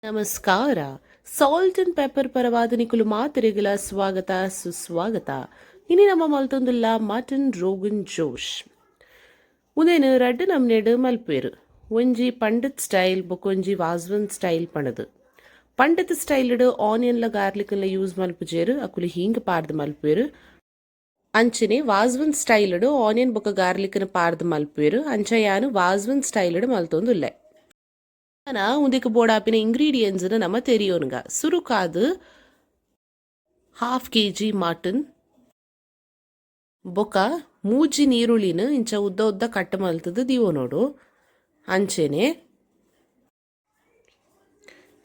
ನಮಸ್ಕಾರ. Salt and pepper ಪರವಾದನಿಕುಲು ಮಾತೆರೆಗ್ಲ ಸ್ವಾಗತ ಸುಸ್ವಾಗತ. ಇನಿ ನಮ್ಮ ಮಲ್ತೊಂದುಲ್ಲ ಮಟನ್ ರೋಗನ್ ಜೋಶ್. ಉದೇನು ರಡ್ಡು ನಮ್ನೆಡು ಮಲ್ಪೇರು. ಒಂಜಿ ಪಂಡಿತ್ ಸ್ಟೈಲ್ ಬೊಕೊಂಜಿ ವಾಜ್ವನ್ ಸ್ಟೈಲ್ ಪಣದು. ಪಂಡಿತ್ ಸ್ಟೈಲ್ಡ್ ಆನಿಯನ್ಲ ಗಾರ್ಲಿಕ್ಲ ಯೂಸ್ ಮಲ್ಪುಜೇರು ಅಕುಲು ಹಿಂಗ್ ಪಾರ್ದು ಮಲ್ಪೇರು. ಅಂಚನೆ ವಾಜ್ವನ್ ಸ್ಟೈಲ್ಡ್ ಆನಿಯನ್ ಬೊಕ ಗಾರ್ಲಿಕ್ನ ಪಾರ್ದು ಮಲ್ಪೇರು. ಅಂಚ ಯಾನು ವಾಜ್ವನ್ ಸ್ಟೈಲ್ಡ್ ಮಲ್ತೊಂದುಲ್ಲೆ. ಉಂದಕ್ಕೆ ಬೋಡಾಪಿನ ಇಂಗ್ರೀಡಿಯೆಂಟ್ಸ್ ನಮ್ಮ ತೆರಿಯೋನ್ಗ ಸುರುಕಾದು 1/2 kg ಮಟನ್ ಬೊಕ ಮೂಜಿ ನೀರುಳ್ಳಿನ ಇಂಚ ಉದ್ದ ಉದ್ದ ಕಟ್ ಮಲ್ತದ ದಿವೋ ನೋಡು. ಅಂಚೆನೆ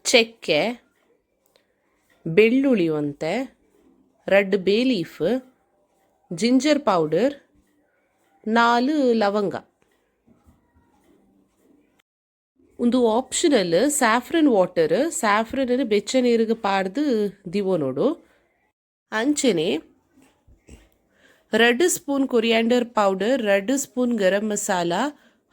ಚೆಕ್ಕೆ ಬೆಳ್ಳುಳ್ಳಿ ಒಂತೆ red bay leaf ginger powder 4 ಲವಂಗ. ಒಂದು ಆಪ್ಷನಲ್ ಸ್ಯಾಫ್ರನ್ ವಾಟರ್ ಸ್ಯಾಫ್ರನ್ ಬೆಚ್ಚ ನೀರಿಗೆ ಪಾಡ್ದು ದಿವೋ ನೋಡು. ಅಂಚೆನೆ 2 spoon coriander powder 2 spoon garam masala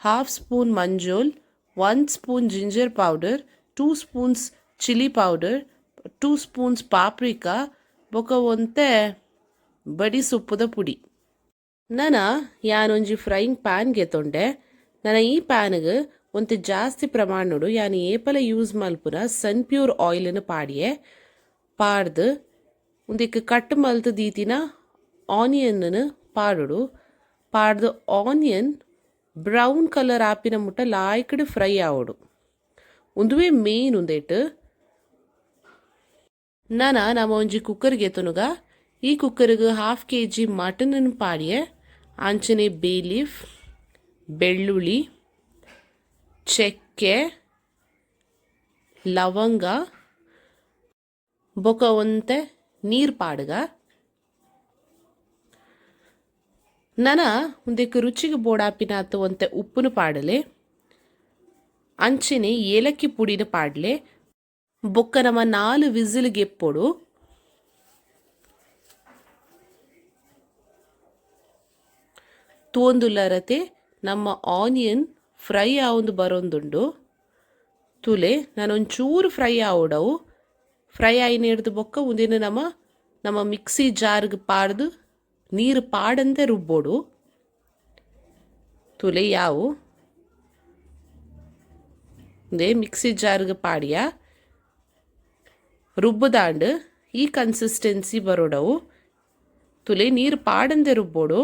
1/2 spoon ಮಂಜೋಲ್ 1 spoon ginger powder 2 spoons chilli powder 2 spoons paprika ಬೊಕ ಒಂತೆ ಬಡಿ ಸೊಪ್ಪುದ ಪುಡಿ. ಯಾನೊಂಜಿ ಫ್ರೈಯಿಂಗ್ ಪ್ಯಾನ್ ಗೆತ್ತೊಂಡೆ. ಈ ಪ್ಯಾನ್ಗೆ ಒಂತೆ ಜಾಸ್ತಿ ಪ್ರಮಾಣಡು ಯಾನು ಏಪಲ ಯೂಸ್ ಮಲ್ಪುನ ಸನ್ ಪ್ಯೂರ್ ಆಯಿಲ್ನ ಪಾಡಿಯೆ ಪಾಡ್ದು ಒಂದಕ್ಕೆ ಕಟ್ ಮಲ್ತು ದೀತಿನ ಆನಿಯನ್ನ ಪಾಡುಡು. ಪಾಡ್ದು ಆನಿಯನ್ ಬ್ರೌನ್ ಕಲರ್ ಆಪಿನ ಮುಟ್ಟ ಲಾಯ್ಕಡ್ ಫ್ರೈ ಆವಡು. ಒಂದುವೇ ಮೇನ್ ಉಂದೇಟು ನಮ್ಮ ಒಂಜಿ ಕುಕ್ಕರ್ಗೆ ಎತ್ತನುಗ ಈ ಕುಕ್ಕರ್ಗೆ 1/2 kg ಮಟನ್ ಪಾಡಿಯೆ ಅಂಚನೆ ಬೇ ಲೀಫ್ ಬೆಳ್ಳುಳ್ಳಿ ಚೆಕ್ಕೆ ಲವಂಗ ಬೊಕ ಒಂತೆ ನೀರು ಪಾಡ್ಗ. ಒಂದಕ್ಕೆ ರುಚಿಗೆ ಬೋಡಾಪಿನ ಅತ್ತ ಒಂತೆ ಉಪ್ಪುನ ಪಾಡಲೆ ಅಂಚೆನೆ ಏಲಕ್ಕಿ ಪುಡಿನ ಪಾಡ್ಲೆ ಬೊಕ್ಕ ನಮ್ಮ 4 ವಿಸಿಲ್ಗೆ ಎಪ್ಪೊಡು. ತೋಂದುಲ್ಲರತೆ ನಮ್ಮ ಆನಿಯನ್ ಫ್ರೈ ಆವೊಂದು ಬರೊಂದುಂಡು. ತುಲೆ ನಾನೊಂಚೂರು ಫ್ರೈ ಆವೊಡವು ಫ್ರೈ ಆಯಿನ ಹಿಡ್ದು ಬೊಕ್ಕ ಉಂದಿನ ನಮ್ಮ ಮಿಕ್ಸಿ ಜಾರ್ಗೆ ಪಾಡ್ದು ನೀರು ಪಾಡಂತೆ ರುಬ್ಬೋಡು. ತುಲೆ ಯಾವು ಇಂದೇ ಮಿಕ್ಸಿ ಜಾರ್ಗೆ ಪಾಡಿಯ ರುಬ್ಬುದಾಂಡು ಈ ಕನ್ಸಿಸ್ಟೆನ್ಸಿ ಬರೋಡವು. ತುಲೆ ನೀರು ಪಾಡಂದೆ ರುಬ್ಬೋಡು.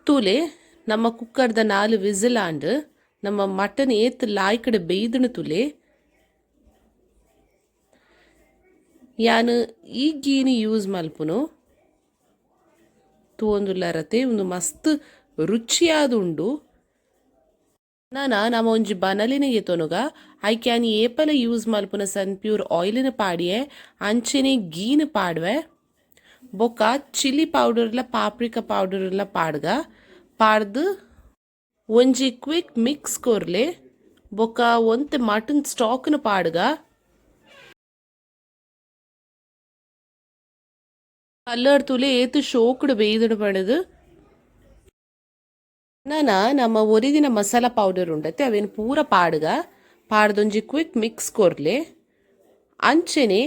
ತೂಲೆ ನಮ್ಮ ಕುಕ್ಕರ್ದ 4 ವಿಸಿಲ್ ಆಂಡ್ ನಮ್ಮ ಮಟನ್ ಏತ್ ಲಾಯ್ಕಡೆ ಬೇಯ್ದನು ತುಲೆ ಯಾನು ಈ ಗೀನಿ ಯೂಸ್ ಮಲ್ಪುನು ತೂಂದುಲ್ಲರತೆ ಒಂದು ಮಸ್ತ್ ರುಚಿಯಾದುಂಡು. ನಮ್ಮ ಒಂಜಿ ಬನಲಿನ ಎತ್ತೊನುಗ ಐಕ್ಯಾನ್ ಏಪಲ ಯೂಸ್ ಮಲ್ಪುನ ಸನ್ ಪ್ಯೂರ್ ಆಯಿಲಿನ ಪಾಡಿಯೆ ಅಂಚೆನೆ ಗೀನ ಪಾಡ್ವೆ ಬೊಕ್ಕ ಚಿಲ್ಲಿ ಪೌಡರ್ಲ ಪಾಪ್ರಿಕಾ ಪೌಡರ್ಲ ಪಾಡ್ಗ ಪಾಡ್ದು ಒಂಜಿ ಕ್ವಿಕ್ ಮಿಕ್ಸ್ ಕೊರ್ಲೆ ಬೊಕ್ಕ ಒಂತೆ ಮಟನ್ ಸ್ಟಾಕ್ನ ಪಾಡ್ಗ ಕಲ್ಲರ್ ತುಲೆ ಏತು ಶೋಕುಡು ಬೇಯ್ದಡು ಪಡೆದು ನಮ್ಮ ಒರಿದಿನ ಮಸಾಲ ಪೌಡರ್ ಉಂಡತೆ ಅವೇನು ಪೂರ ಪಾಡ್ಗ ಪಾಡ್ದೊಂಜಿ ಕ್ವಿಕ್ ಮಿಕ್ಸ್ ಕೊರ್ಲೆ ಅಂಚೆನೆ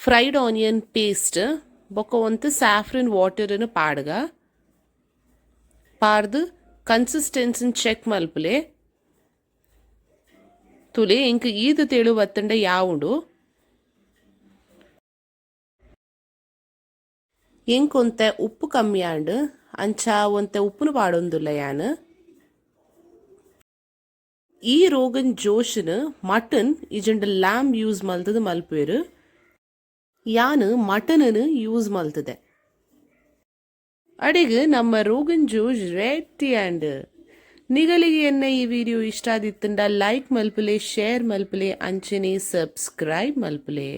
ಫ್ರೈಡ್ ಆನಿಯನ್ ಪೇಸ್ಟ್ ಬೊಕ್ಕ ಒಂತೆ ಸ್ಯಾಫ್ರನ್ ವಾಟರ್ನ ಪಾಡ್ಗ ಪಾಡ್ದು ಕನ್ಸಿಸ್ಟೆನ್ಸಿನ ಚೆಕ್ ಮಲ್ಪಲೆ ತುಲೆ ಇಂಕ ಈದು ತೇಳು ಒತ್ತಂಡ ಯಾವುಂಡು ಇಂಕೊಂತೆ ಉಪ್ಪು ಕಮ್ಮಿ ಆಂಡ್ ಅಂಚ ಒಂತೆ ಉಪ್ಪುನು ಪಾಡೊಂದುಲ್ಲ ಯಾನು. ಈ ರೋಗನ್ ಜೋಶನ್ ಮಟನ್ ಇಜಂಡ ಲ್ಯಾಂಬ್ ಯೂಸ್ ಮಲ್ತದ ಮಲ್ಪೇರು ಯಾನು ಮಟನನ್ನು ಯೂಸ್ ಮಲ್ತದೆ. ಅಡಿಗೆ ನಮ್ಮ ರೋಗನ್ ಜೋಶ್ ರೆಡಿ ಆ್ಯಂಡ್ ನಿಗಲಿಗೆ ಈ ವಿಡಿಯೋ ಇಷ್ಟ ಆದಿತ್ತಂಡ ಲೈಕ್ ಮಲ್ಪಲೆ ಶೇರ್ ಮಲ್ಪಲೆ ಅಂಚನೆ ಸಬ್ಸ್ಕ್ರೈಬ್ ಮಲ್ಪಲೆ.